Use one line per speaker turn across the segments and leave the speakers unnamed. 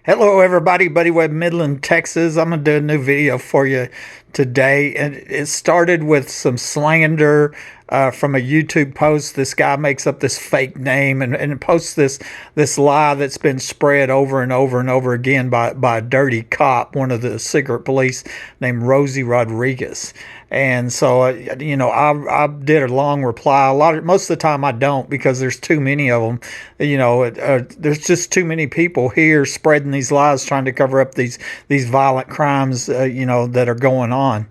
Hello, everybody. Buddy Webb, Midland, Texas. I'm going to do a new video for you today. And it started with some slander from a YouTube post. This guy makes up this fake name and posts this lie that's been spread over and over and over again by a dirty cop, one of the secret police named Rosie Rodriguez. And so, I did a long reply. Most of the time I don't because there's too many of them. There's just too many people here spreading these lies, trying to cover up these violent crimes, that are going on.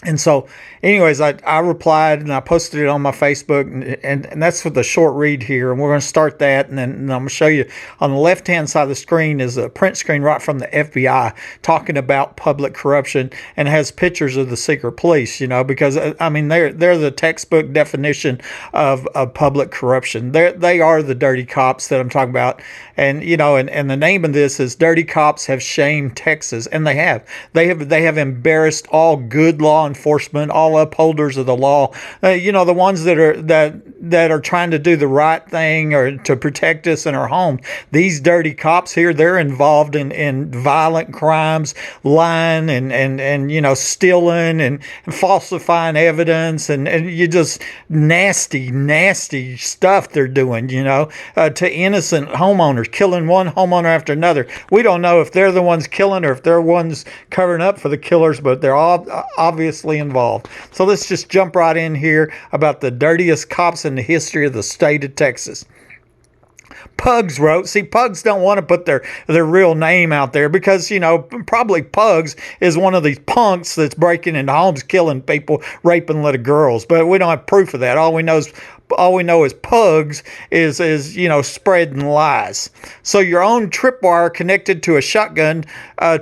And so, anyways, I replied and I posted it on my Facebook, and that's for the short read here. And we're going to start that, and then I'm going to show you on the left-hand side of the screen is a print screen right from the FBI talking about public corruption, and it has pictures of the secret police, because, they're the textbook definition of public corruption. They are the dirty cops that I'm talking about. And, and the name of this is Dirty Cops Have Shamed Texas. And they have. They have embarrassed all good law enforcement, all upholders of the law, the ones that are trying to do the right thing or to protect us in our home. These dirty cops here, they're involved in violent crimes, lying and stealing and falsifying evidence and you just nasty stuff they're doing, to innocent homeowners, killing one homeowner after another. We don't know if they're the ones killing or if they're ones covering up for the killers, but they're all obviously involved. So let's just jump right in here about the dirtiest cops in the history of the state of Texas. Pugs wrote, see, Pugs don't want to put their real name out there because, probably Pugs is one of these punks that's breaking into homes, killing people, raping little girls. But we don't have proof of that. All we know is Pugs is spreading lies. So your own tripwire connected to a shotgun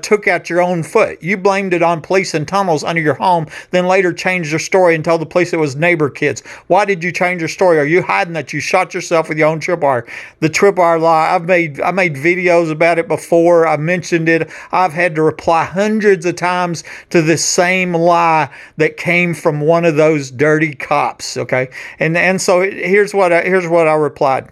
took out your own foot. You blamed it on police and tunnels under your home, then later changed your story and told the police it was neighbor kids. Why did you change your story? Are you hiding that you shot yourself with your own tripwire? The tripwire lie, I made videos about it before. I mentioned it. I've had to reply hundreds of times to this same lie that came from one of those dirty cops, okay? And so here's what I replied.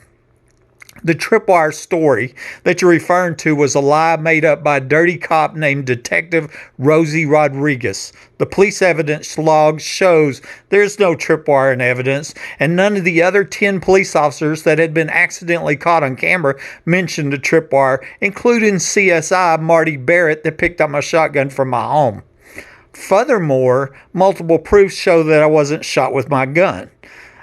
The tripwire story that you're referring to was a lie made up by a dirty cop named Detective Rosie Rodriguez. The police evidence log shows there's no tripwire in evidence, and none of the other 10 police officers that had been accidentally caught on camera mentioned a tripwire, including CSI Marty Barrett that picked up my shotgun from my home. Furthermore, multiple proofs show that I wasn't shot with my gun.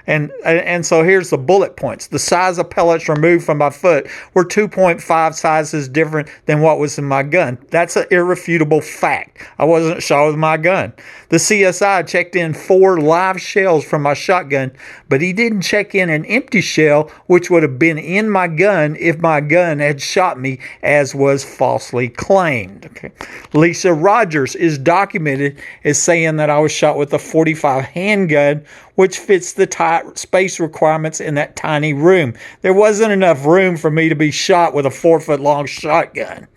And so here's the bullet points. The size of pellets removed from my foot were 2.5 sizes different than what was in my gun. That's an irrefutable fact. I wasn't shot with my gun. The CSI checked in 4 live shells from my shotgun, but he didn't check in an empty shell, which would have been in my gun if my gun had shot me, as was falsely claimed. Okay. Lisa Rogers is documented as saying that I was shot with a .45 handgun, which fits the tight space requirements in that tiny room. There wasn't enough room for me to be shot with a 4-foot-long shotgun.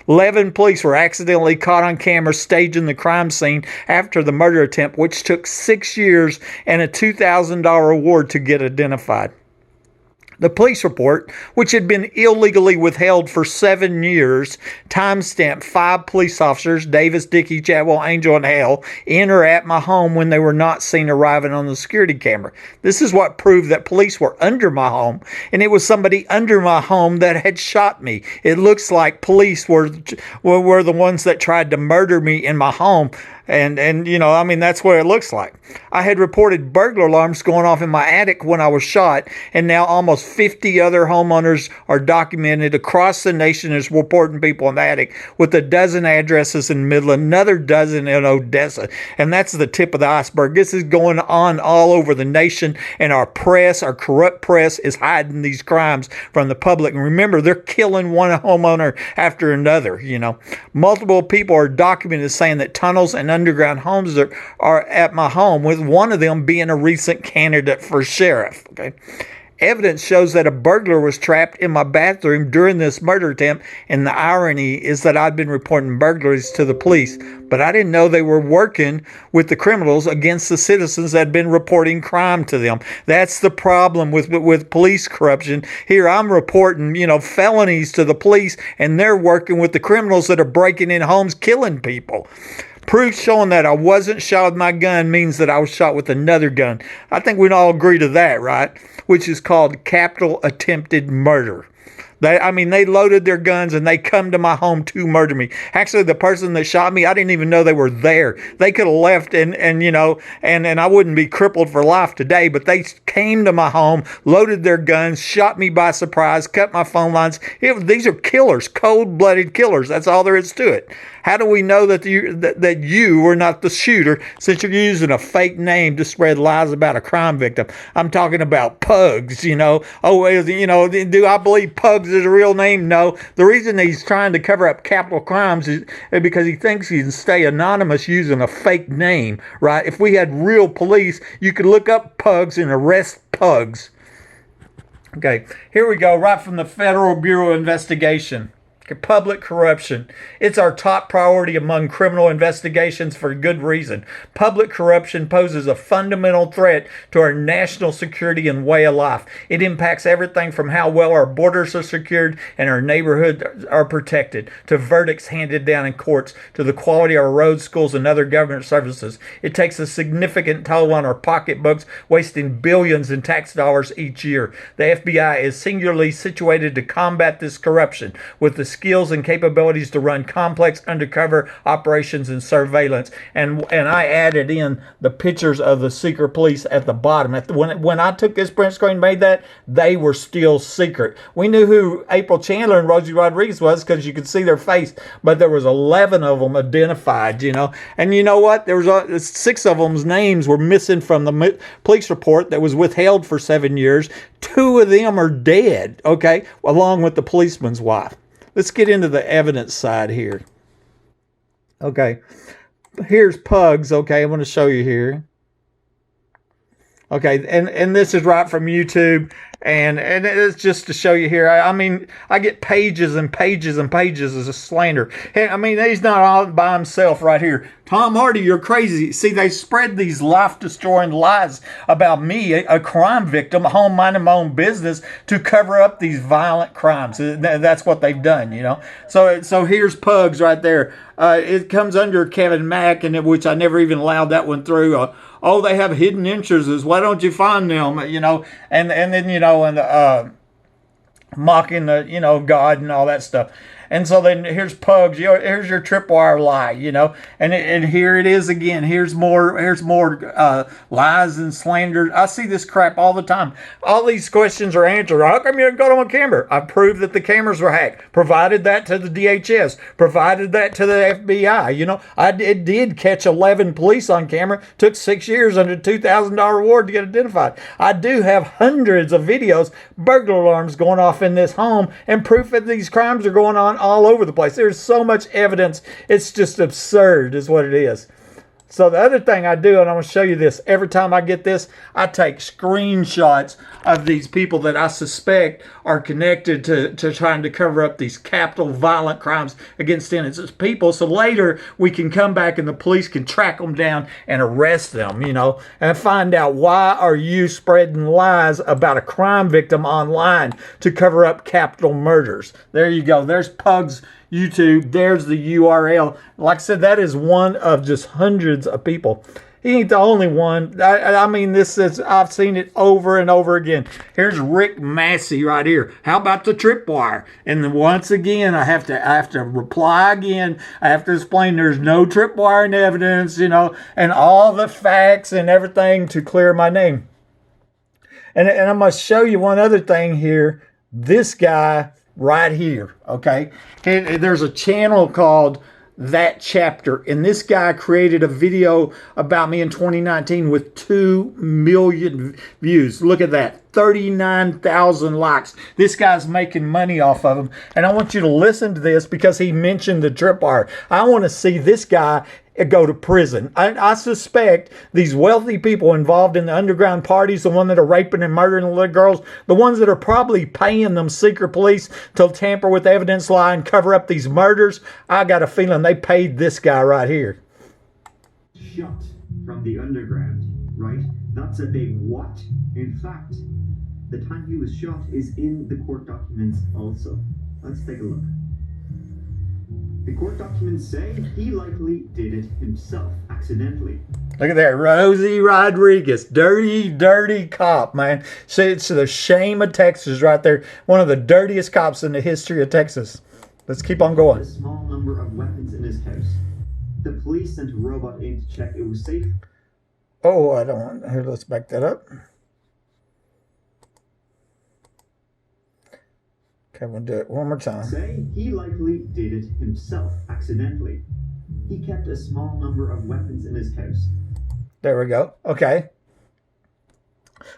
11 police were accidentally caught on camera staging the crime scene after the murder attempt, which took 6 years and a $2,000 reward to get identified. The police report, which had been illegally withheld for 7 years, timestamped 5 police officers, Davis, Dickey, Chadwell, Angel, and Hale, in or at my home when they were not seen arriving on the security camera. This is what proved that police were under my home, and it was somebody under my home that had shot me. It looks like police were the ones that tried to murder me in my home. And that's what it looks like. I had reported burglar alarms going off in my attic when I was shot, and now almost 50 other homeowners are documented across the nation as reporting people in the attic, with a dozen addresses in Midland, another dozen in Odessa. And that's the tip of the iceberg. This is going on all over the nation, and our corrupt press is hiding these crimes from the public. And remember, they're killing one homeowner after another, Multiple people are documented saying that tunnels and underground homes are at my home, with one of them being a recent candidate for sheriff. Okay. Evidence shows that a burglar was trapped in my bathroom during this murder attempt, and the irony is that I'd been reporting burglaries to the police, but I didn't know they were working with the criminals against the citizens that had been reporting crime to them. That's the problem with police corruption. Here I'm reporting, felonies to the police, and they're working with the criminals that are breaking in homes, killing people. Proof showing that I wasn't shot with my gun means that I was shot with another gun. I think we'd all agree to that, right? Which is called capital attempted murder. They loaded their guns and they come to my home to murder me. Actually, the person that shot me, I didn't even know they were there. They could have left and I wouldn't be crippled for life today, but they came to my home, loaded their guns, shot me by surprise, cut my phone lines. These are killers, cold-blooded killers. That's all there is to it. How do we know that you were not the shooter since you're using a fake name to spread lies about a crime victim? I'm talking about Pugs, do I believe Pugs is a real name? No. The reason he's trying to cover up capital crimes is because he thinks he can stay anonymous using a fake name, right? If we had real police, you could look up Pugs and arrest Pugs. Okay, here we go, right from the Federal Bureau of Investigation. Public corruption. It's our top priority among criminal investigations for good reason. Public corruption poses a fundamental threat to our national security and way of life. It impacts everything from how well our borders are secured and our neighborhoods are protected, to verdicts handed down in courts, to the quality of our roads, schools, and other government services. It takes a significant toll on our pocketbooks, wasting billions in tax dollars each year. The FBI is singularly situated to combat this corruption with the skills and capabilities to run complex undercover operations and surveillance. And I added in the pictures of the secret police at the bottom. When I took this print screen and made that, they were still secret. We knew who April Chandler and Rosie Rodriguez was because you could see their face, but there was 11 of them identified, And you know what? There was 6 of them's names were missing from the police report that was withheld for 7 years. 2 of them are dead, okay, along with the policeman's wife. Let's get into the evidence side here. Okay, here's Pugs. Okay, I'm going to show you here. Okay, and this is right from YouTube, and it's just to show you here. I get pages and pages and pages as a slander. He's not all by himself right here. Tom Hardy, you're crazy. See, they spread these life-destroying lies about me, a crime victim, home minding my own business, to cover up these violent crimes. That's what they've done, So here's Pugs right there. It comes under Kevin Mack, which I never even allowed that one through. They have hidden entrances. Why don't you find them? Mocking the, God and all that stuff. And so then here's Pugs. Here's your tripwire lie, and here it is again. Here's more lies and slander. I see this crap all the time. All these questions are answered. How come you didn't go on camera? I proved that the cameras were hacked. Provided that to the DHS. Provided that to the FBI. I did catch 11 police on camera. Took 6 years under $2,000 reward to get identified. I do have hundreds of videos, burglar alarms going off in this home, and proof that these crimes are going on all over the place. There's so much evidence. It's just absurd is what it is. So the other thing I do, and I'm going to show you this, every time I get this, I take screenshots of these people that I suspect are connected to trying to cover up these capital violent crimes against innocent people. So later we can come back and the police can track them down and arrest them, and find out why are you spreading lies about a crime victim online to cover up capital murders. There you go. There's Pugs YouTube. There's the URL. Like I said, that is one of just hundreds of people. He ain't the only one. I've seen it over and over again. Here's Rick Massey right here. How about the tripwire? And then once again, I have to reply again. I have to explain there's no tripwire in evidence, and all the facts and everything to clear my name. And I'm going to show you one other thing here. This guy right here, okay? And there's a channel called That Chapter, and this guy created a video about me in 2019 with 2 million views. Look at that, 39,000 likes. This guy's making money off of them, and I want you to listen to this because he mentioned the tripwire. I want to see this guy go to prison. I suspect these wealthy people involved in the underground parties, the ones that are raping and murdering the little girls, the ones that are probably paying them secret police to tamper with evidence, lie, and cover up these murders, I got a feeling they paid this guy right here.
Shot from the underground, right? That's a big what? In fact, the time he was shot is in the court documents also. Let's take a look. The court documents say he likely did it himself, accidentally.
Look at that, Rosie Rodriguez, dirty, dirty cop, man. See, it's the shame of Texas right there. One of the dirtiest cops in the history of Texas. Let's keep on going.
A small number of weapons in his house. The police sent a robot in to check it was safe.
Oh, I don't want, here, let's back that up. Okay, we'll do it one more time.
Say he likely did it himself, accidentally. He kept a small number of weapons in his house.
There we go. Okay.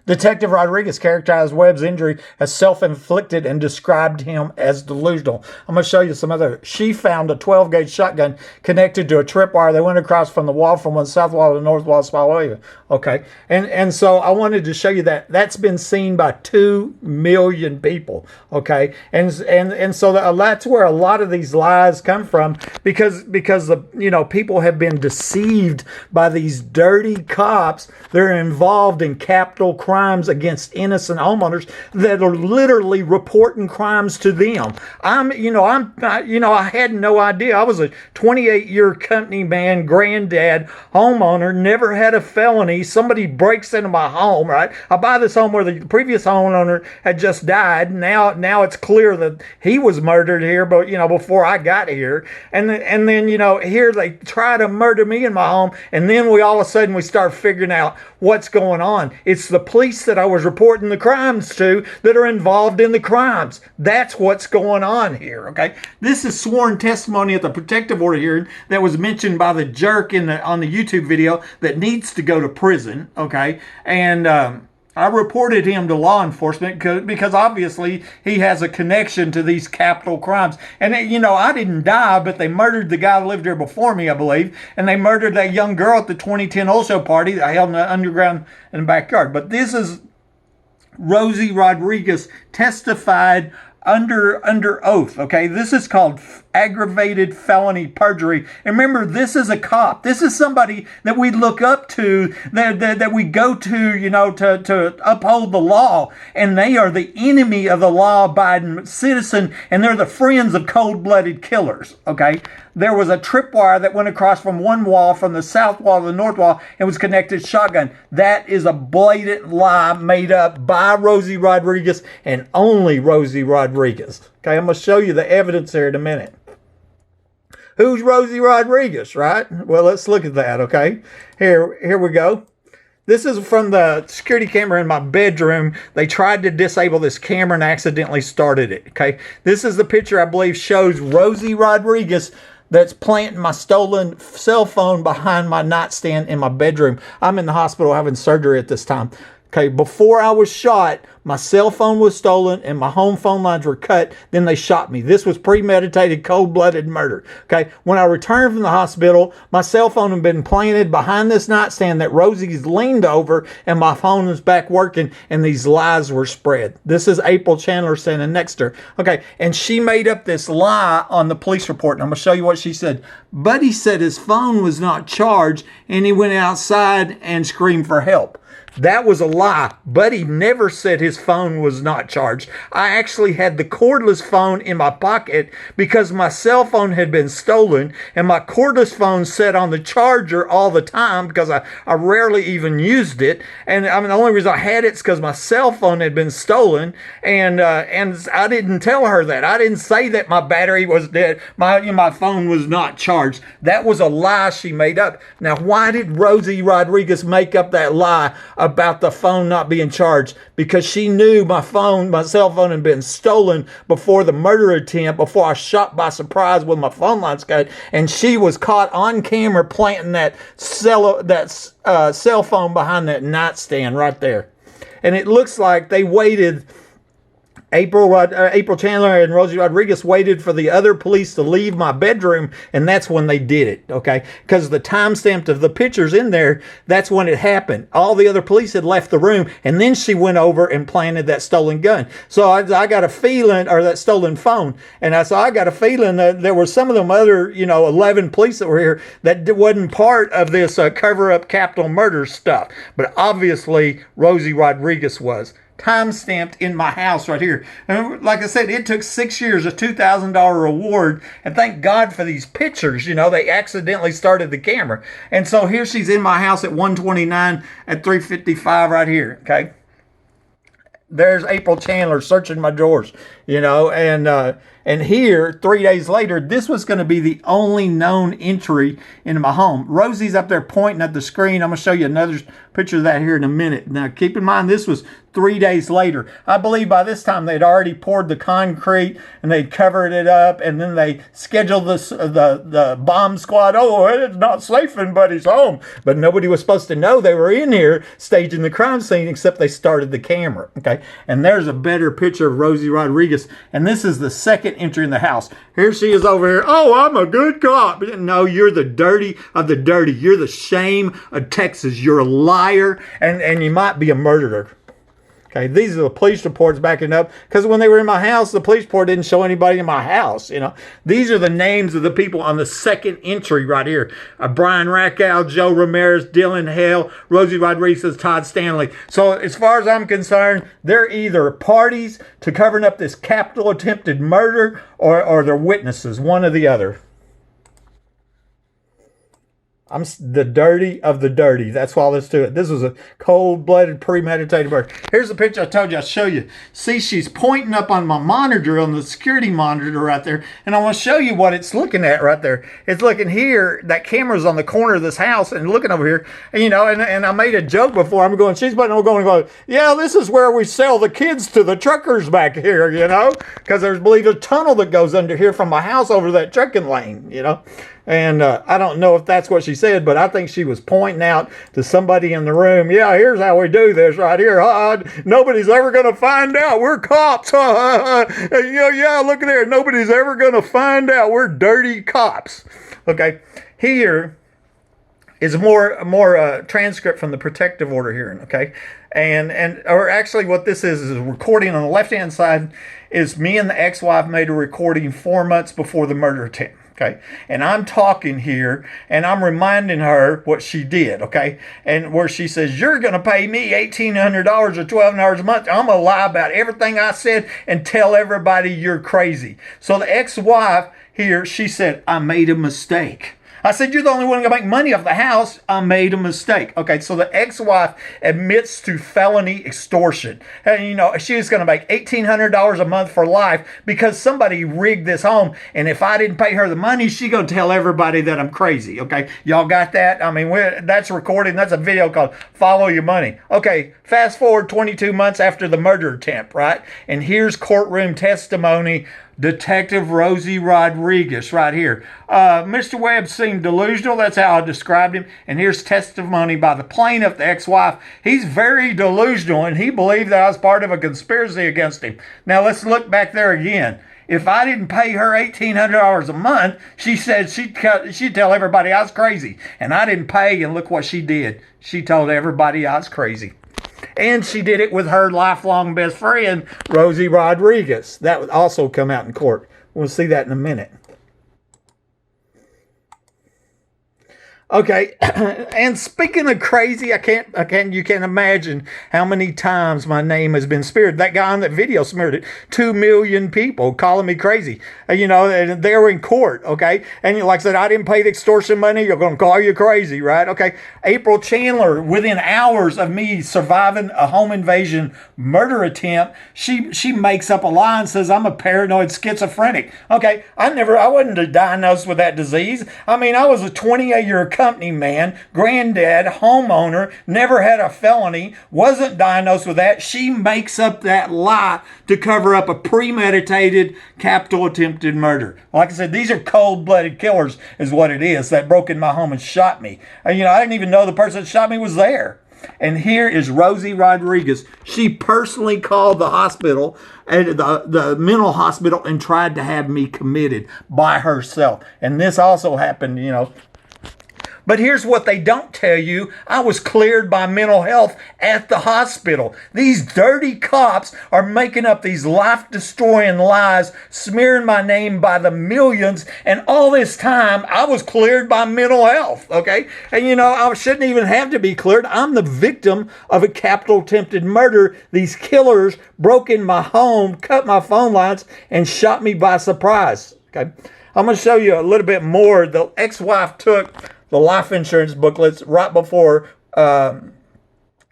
Detective Rodriguez characterized Webb's injury as self-inflicted and described him as delusional. I'm going to show you some other. She found a 12-gauge shotgun connected to a tripwire that went across from the wall from one south wall to the north wall of Spalway. Okay. And so I wanted to show you that. That's been seen by 2 million people. Okay. And so that's where a lot of these lies come from, because the people have been deceived by these dirty cops. They're involved in capital crimes against innocent homeowners that are literally reporting crimes to them. I had no idea. I was a 28-year company man, granddad, homeowner, never had a felony. Somebody breaks into my home, right? I buy this home where the previous homeowner had just died. Now it's clear that he was murdered here, but before I got here. And then here they try to murder me in my home, and then all of a sudden we start figuring out what's going on. It's the police that I was reporting the crimes to that are involved in the crimes. That's what's going on here, okay? This is sworn testimony at the protective order hearing that was mentioned by the jerk on the YouTube video that needs to go to prison, okay? And I reported him to law enforcement because obviously he has a connection to these capital crimes. And, I didn't die, but they murdered the guy that lived here before me, I believe. And they murdered that young girl at the 2010 oil show party that I held in the underground in the backyard. But this is Rosie Rodriguez testified under oath, okay? This is called aggravated felony perjury. And remember, this is a cop. This is somebody that we look up to, that we go to, to uphold the law. And they are the enemy of the law-abiding citizen, and they're the friends of cold-blooded killers, okay? There was a tripwire that went across from one wall, from the south wall to the north wall, and was connected to shotgun. That is a blatant lie made up by Rosie Rodriguez and only Rosie Rodriguez. Okay, I'm going to show you the evidence here in a minute. Who's Rosie Rodriguez, right? Well, let's look at that, okay? Here we go. This is from the security camera in my bedroom. They tried to disable this camera and accidentally started it, okay? This is the picture I believe shows Rosie Rodriguez that's planting my stolen cell phone behind my nightstand in my bedroom. I'm in the hospital having surgery at this time. Okay, before I was shot, my cell phone was stolen and my home phone lines were cut. Then they shot me. This was premeditated, cold-blooded murder. Okay, when I returned from the hospital, my cell phone had been planted behind this nightstand that Rosie's leaned over, and my phone was back working, and these lies were spread. This is April Chandler standing next to her. Okay, and she made up this lie on the police report, and I'm going to show you what she said. Buddy said his phone was not charged, and he went outside and screamed for help. That was a lie. Buddy never said his phone was not charged. I actually had the cordless phone in my pocket because my cell phone had been stolen, and my cordless phone sat on the charger all the time because I rarely even used it. And the only reason I had it is because my cell phone had been stolen, and I didn't tell her that. I didn't say that my battery was dead. My phone was not charged. That was a lie she made up. Now, why did Rosie Rodriguez make up that lie about the phone not being charged? Because she knew my cell phone had been stolen before the murder attempt, before I shot by surprise with my phone lines cut, and she was caught on camera planting that cell phone behind that nightstand right there. And it looks like they waited April Chandler and Rosie Rodriguez waited for the other police to leave my bedroom, and that's when they did it, okay? Because the timestamp of the pictures in there, that's when it happened. All the other police had left the room, and then she went over and planted that stolen gun. So I got a feeling, or that stolen phone, and I got a feeling that there were some of them other, 11 police that were here that wasn't part of this cover-up capital murder stuff. But obviously, Rosie Rodriguez was. Time stamped in my house right here. And like I said, it took 6 years, a $2,000 reward. And thank God for these pictures. They accidentally started the camera. And so here she's in my house at 129 at 355 right here. Okay. There's April Chandler searching my drawers, and here, 3 days later, this was going to be the only known entry into my home. Rosie's up there pointing at the screen. I'm going to show you another picture of that here in a minute. Now, keep in mind, this was 3 days later. I believe by this time they'd already poured the concrete and they'd covered it up, and then they scheduled the bomb squad. Oh, it's not safe in Buddy's home. But nobody was supposed to know they were in here staging the crime scene, except they started the camera. Okay, and there's a better picture of Rosie Rodriguez, and this is the second entry in the house. Here she is over here. Oh, I'm a good cop. No, you're the dirty of the dirty. You're the shame of Texas. You're a liar, and you might be a murderer. Okay, these are the police reports backing up, because when they were in my house, the police report didn't show anybody in my house. These are the names of the people on the second entry right here. Brian Rackow, Joe Ramirez, Dylan Hale, Rosie Rodriguez, Todd Stanley. So as far as I'm concerned, they're either parties to covering up this capital attempted murder, or they're witnesses, one or the other. I'm the dirty of the dirty. That's all there's to it. This was a cold-blooded, premeditated murder. Here's the picture I told you I'd show you. See, she's pointing up on my monitor, on the security monitor right there, and I want to show you what it's looking at right there. It's looking here. That camera's on the corner of this house, and looking over here. And I made a joke before. I'm going, yeah, this is where we sell the kids to the truckers back here, because there's, believe, a tunnel that goes under here from my house over that trucking lane, And I don't know if that's what she said, but I think she was pointing out to somebody in the room, yeah, here's how we do this right here. Nobody's ever going to find out. We're cops. Yeah, look at there. Nobody's ever going to find out. We're dirty cops. Okay, here is more transcript from the protective order hearing. Okay, or actually what this is a recording on the left-hand side. Is me and the ex-wife made a recording 4 months before the murder attempt. Okay, and I'm talking here, and I'm reminding her what she did, okay? And where she says, you're going to pay me $1,800 or $1,200 a month. I'm going to lie about everything I said and tell everybody you're crazy. So the ex-wife here, she said, I made a mistake. I said, you're the only one going to make money off the house. I made a mistake. Okay, so the ex-wife admits to felony extortion. And, she was going to make $1,800 a month for life because somebody rigged this home. And if I didn't pay her the money, she's going to tell everybody that I'm crazy. Okay, y'all got that? I mean, that's recorded. That's a video called Follow Your Money. Okay, fast forward 22 months after the murder attempt, right? And here's courtroom testimony. Detective Rosie Rodriguez right here. Mr. Webb seemed delusional. That's how I described him. And here's testimony by the plaintiff, the ex-wife. He's very delusional, and he believed that I was part of a conspiracy against him. Now, let's look back there again. If I didn't pay her $1,800 a month, she said she'd tell everybody I was crazy. And I didn't pay, and look what she did. She told everybody I was crazy. And she did it with her lifelong best friend, Rosie Rodriguez. That would also come out in court. We'll see that in a minute. Okay, and speaking of crazy, you can't imagine how many times my name has been smeared. That guy on that video smeared it. 2 million people calling me crazy. And they were in court, okay? And like I said, I didn't pay the extortion money. You're going to call you crazy, right? Okay, April Chandler, within hours of me surviving a home invasion murder attempt, she makes up a lie and says I'm a paranoid schizophrenic. Okay, I wasn't diagnosed with that disease. I mean, I was a 28-year company man, granddad, homeowner, never had a felony, wasn't diagnosed with that. She makes up that lie to cover up a premeditated capital attempted murder. Like I said, these are cold-blooded killers is what it is that broke in my home and shot me. I didn't even know the person that shot me was there. And here is Rosie Rodriguez. She personally called the hospital, the mental hospital, and tried to have me committed by herself. And this also happened, But here's what they don't tell you. I was cleared by mental health at the hospital. These dirty cops are making up these life-destroying lies, smearing my name by the millions, and all this time I was cleared by mental health, okay? And I shouldn't even have to be cleared. I'm the victim of a capital attempted murder. These killers broke in my home, cut my phone lines, and shot me by surprise, okay? I'm going to show you a little bit more. The ex-wife took the life insurance booklets right before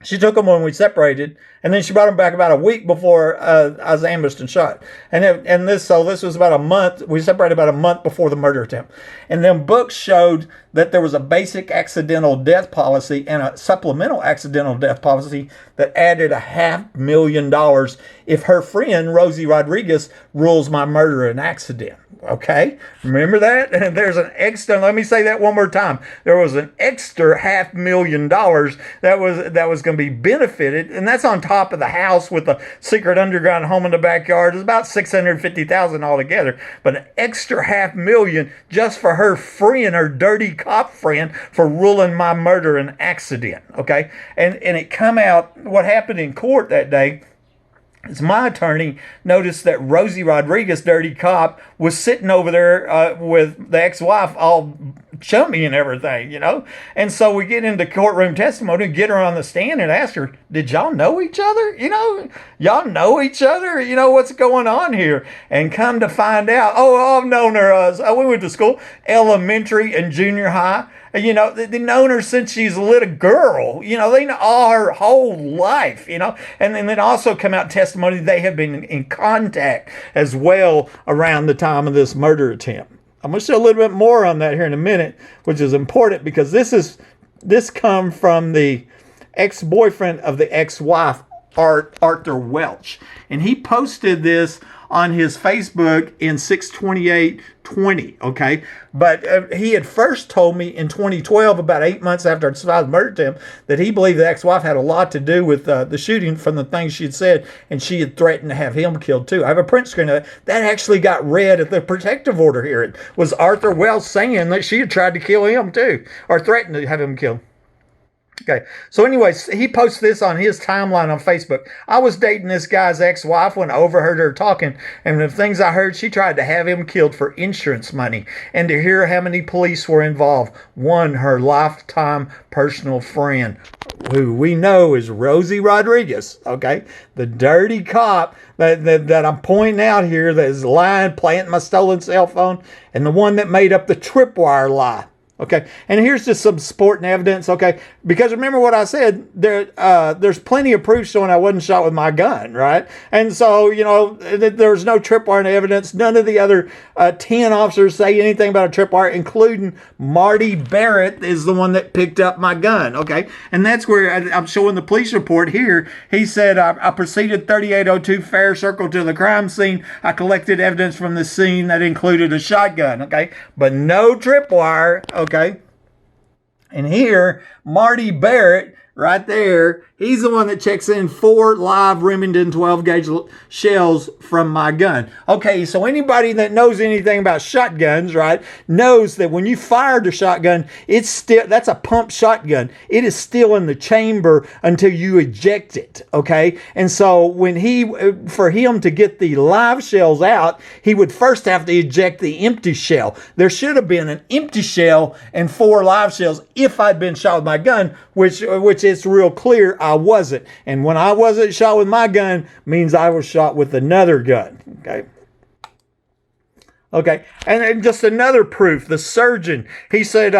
she took them when we separated, and then she brought them back about a week before I was ambushed and shot. And this was about a month. We separated about a month before the murder attempt. And then books showed that there was a basic accidental death policy and a supplemental accidental death policy that added $500,000 if her friend Rosie Rodriguez rules my murder an accident. Okay, remember that? And there's an extra. Let me say that one more time. There was an extra $500,000 that was going to be benefited, and that's on top of the house with the secret underground home in the backyard. It's about $650,000 altogether, but an extra $500,000 just for her friend, her dirty cop friend, for ruling my murder an accident. Okay, and it come out what happened in court that day. As my attorney noticed that Rosie Rodriguez, dirty cop, was sitting over there with the ex-wife all chummy and everything, And so we get into courtroom testimony, get her on the stand and ask her, did y'all know each other? Y'all know each other? What's going on here? And come to find out, I've known her. We went to school, elementary and junior high. They've known her since she's a little girl. They know all her whole life, And then also come out testimony they have been in contact as well around the time of this murder attempt. I'm going to show a little bit more on that here in a minute, which is important because this come from the ex-boyfriend of the ex-wife, Arthur Welch. And he posted this on his Facebook in 6/28/20, okay? But he had first told me in 2012, about 8 months after I survived the murder attempt, that he believed the ex-wife had a lot to do with the shooting from the things she had said, and she had threatened to have him killed too. I have a print screen of that actually got read at the protective order hearing. Was Arthur Welch saying that she had tried to kill him too, or threatened to have him killed. Okay, so anyways, he posts this on his timeline on Facebook. I was dating this guy's ex-wife when I overheard her talking, and the things I heard, she tried to have him killed for insurance money, and to hear how many police were involved. One, her lifetime personal friend, who we know is Rosie Rodriguez, okay? The dirty cop that I'm pointing out here that is lying, planting my stolen cell phone, and the one that made up the tripwire lie. Okay, and here's just some supporting evidence, okay? Because remember what I said, there's plenty of proof showing I wasn't shot with my gun, right? And so, there's no tripwire evidence. None of the other 10 officers say anything about a tripwire, including Marty Barrett is the one that picked up my gun, okay? And that's where I'm showing the police report here. He said, I proceeded 3802 Fair Circle to the crime scene. I collected evidence from the scene that included a shotgun, okay? But no tripwire, okay? And here, Marty Barrett, right there, he's the one that checks in 4 live Remington 12-gauge shells from my gun. Okay, so anybody that knows anything about shotguns, right, knows that when you fire the shotgun, that's a pump shotgun. It is still in the chamber until you eject it, okay? And so for him to get the live shells out, he would first have to eject the empty shell. There should have been an empty shell and 4 live shells if I'd been shot with my gun, which it's real clear I wasn't. And when I wasn't shot with my gun means I was shot with another gun. Okay. And just another proof. The surgeon, he said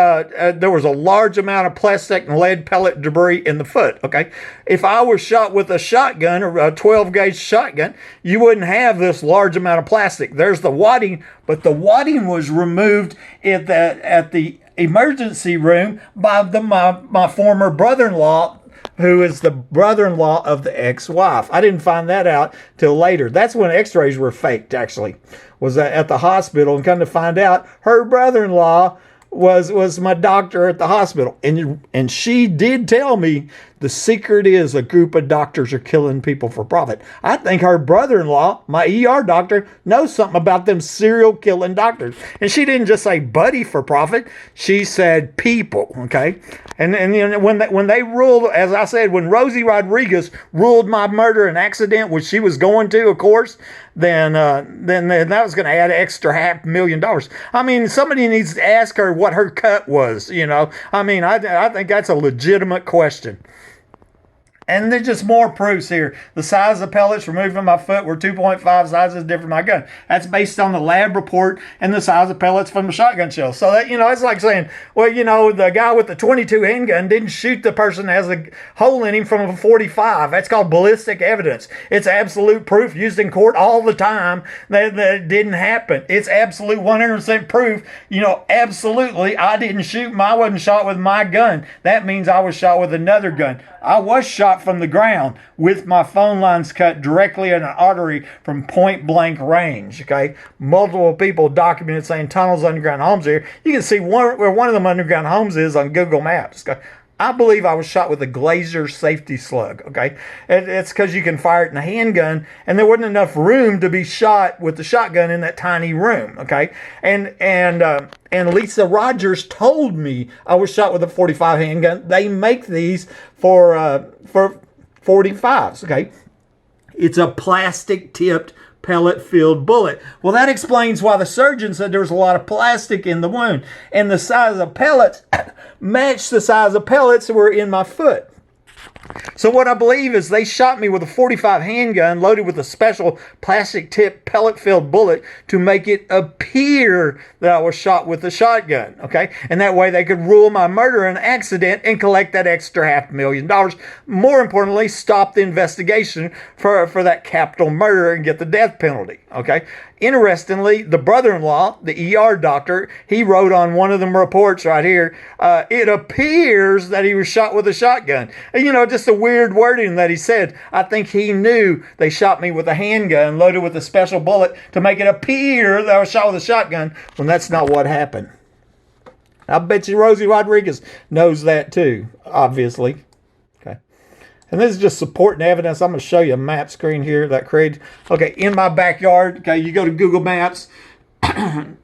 there was a large amount of plastic and lead pellet debris in the foot. Okay. If I was shot with a shotgun or a 12-gauge shotgun, you wouldn't have this large amount of plastic. There's the wadding, but the wadding was removed at the emergency room by my former brother-in-law, who is the brother-in-law of the ex-wife. I didn't find that out till later. That's when x-rays were faked, actually, was at the hospital. And come to find out, her brother-in-law was my doctor at the hospital. And she did tell me The secret is a group of doctors are killing people for profit. I think her brother-in-law, my ER doctor, knows something about them serial killing doctors. And she didn't just say buddy for profit. She said people, okay? And you know, when they ruled, as I said, when Rosie Rodriguez ruled my murder an accident, which she was going to, of course, then that was going to add an extra $500,000. I mean, somebody needs to ask her what her cut was, you know. I mean, I think that's a legitimate question. And there's just more proofs here. The size of pellets removed from my foot were 2.5 sizes different from my gun. That's based on the lab report and the size of pellets from the shotgun shell. So that, you know, it's like saying, well, you know, the guy with the .22 handgun didn't shoot the person that has a hole in him from a .45. That's called ballistic evidence. It's absolute proof used in court all the time that it didn't happen. It's absolute 100% proof. You know, absolutely, I didn't shoot. I wasn't shot with my gun. That means I was shot with another gun. I was shot from the ground with my phone lines cut directly in an artery from point blank range. Okay, multiple people documented saying tunnels, underground homes here. You can see where one of them underground homes is on Google Maps. Okay? I believe I was shot with a Glazer safety slug, okay? It's because you can fire it in a handgun, and there wasn't enough room to be shot with the shotgun in that tiny room, okay? And Lisa Rogers told me I was shot with a .45 handgun. They make these for 45s, okay? It's a plastic-tipped pellet-filled bullet. Well, that explains why the surgeon said there was a lot of plastic in the wound. And the size of pellets matched the size of pellets that were in my foot. So what I believe is they shot me with a .45 handgun loaded with a special plastic-tipped pellet-filled bullet to make it appear that I was shot with a shotgun, okay? And that way they could rule my murder an accident and collect that extra $500,000. More importantly, stop the investigation for that capital murder and get the death penalty, okay? Interestingly, the brother-in-law, the ER doctor, he wrote on one of them reports right here, it appears that he was shot with a shotgun. And, you know, just a weird wording that he said. I think he knew they shot me with a handgun loaded with a special bullet to make it appear that I was shot with a shotgun when that's not what happened. I bet you Rosie Rodriguez knows that too, obviously. And this is just supporting evidence. I'm going to show you a map screen here that created, okay, in my backyard. Okay, you go to Google Maps, and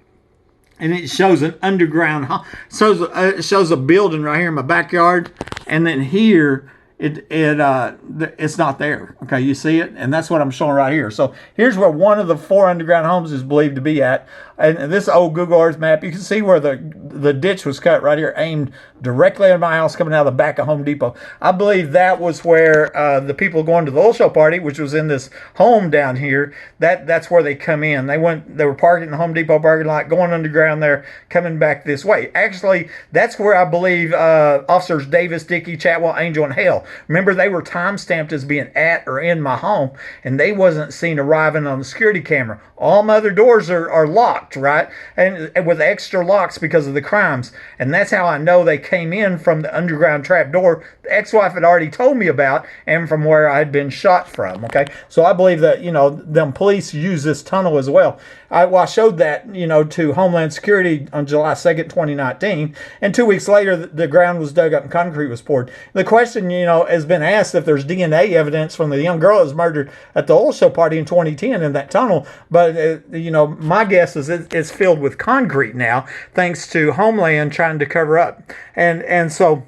it shows an underground, it shows a building right here in my backyard, and then here, it's not there. Okay, you see it? And that's what I'm showing right here. So here's where one of the 4 underground homes is believed to be at. And this old Google Earth map, you can see where the ditch was cut right here, aimed directly at my house coming out of the back of Home Depot. I believe that was where the people going to the oil show party, which was in this home down here, that's where they come in. They were parking in the Home Depot parking lot, going underground there, coming back this way. Actually, that's where I believe officers Davis, Dickey, Chatwell, Angel, and Hale. Remember, they were time-stamped as being at or in my home, and they wasn't seen arriving on the security camera. All my other doors are locked, right? And with extra locks because of the crimes. And that's how I know they came in from the underground trap door the ex-wife had already told me about and from where I had been shot from, okay? So I believe that, you know, them police use this tunnel as well. I showed that, you know, to Homeland Security on July 2nd, 2019. And 2 weeks later, the ground was dug up and concrete was poured. The question, you know, has been asked if there's DNA evidence from the young girl that was murdered at the oil show party in 2010 in that tunnel. But, you know, my guess is it's filled with concrete now, thanks to Homeland trying to cover up. And so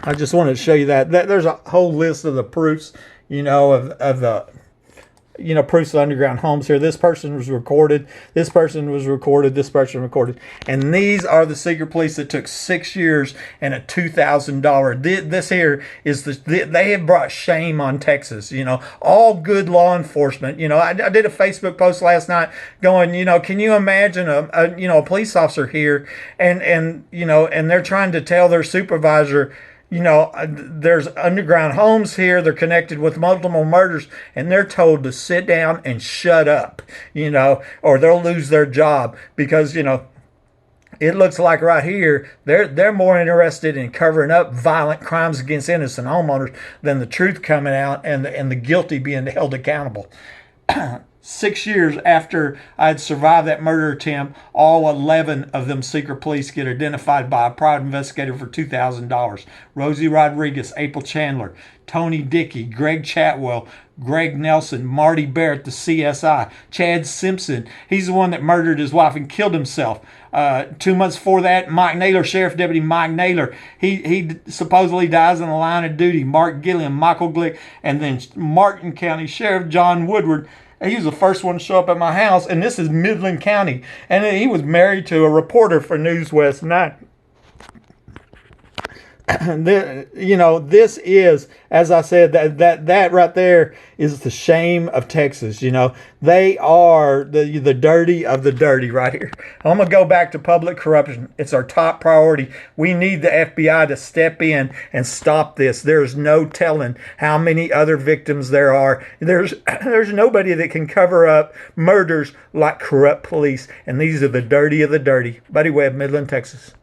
I just wanted to show you that there's a whole list of the proofs, you know, of the, you know, proofs of underground homes here. This person was recorded. This person was recorded. This person recorded. And these are the secret police that took 6 years and a $2,000. This here is they have brought shame on Texas. You know, all good law enforcement. You know, I did a Facebook post last night going, you know, can you imagine a police officer here and you know, and they're trying to tell their supervisor, you know, there's underground homes here. They're connected with multiple murders, and they're told to sit down and shut up, you know, or they'll lose their job because, you know, it looks like right here they're more interested in covering up violent crimes against innocent homeowners than the truth coming out and the guilty being held accountable. 6 years after I had survived that murder attempt, all 11 of them secret police get identified by a private investigator for $2,000. Rosie Rodriguez, April Chandler, Tony Dickey, Greg Chatwell, Greg Nelson, Marty Barrett, the CSI, Chad Simpson. He's the one that murdered his wife and killed himself. 2 months before that, Mike Naylor, Sheriff Deputy Mike Naylor, he supposedly dies in the line of duty. Mark Gilliam, Michael Glick, and then Martin County Sheriff John Woodward. He was the first one to show up at my house, and this is Midland County. And he was married to a reporter for News West 9. This is, as I said, that right there is the shame of Texas. They are the dirty of the dirty right here. I'm gonna go back to public corruption. It's our top priority. We need the FBI to step in and stop this. There's no telling how many other victims there are. There's nobody that can cover up murders like corrupt police, and these are the dirty of the dirty. Buddy Webb, Midland, Texas.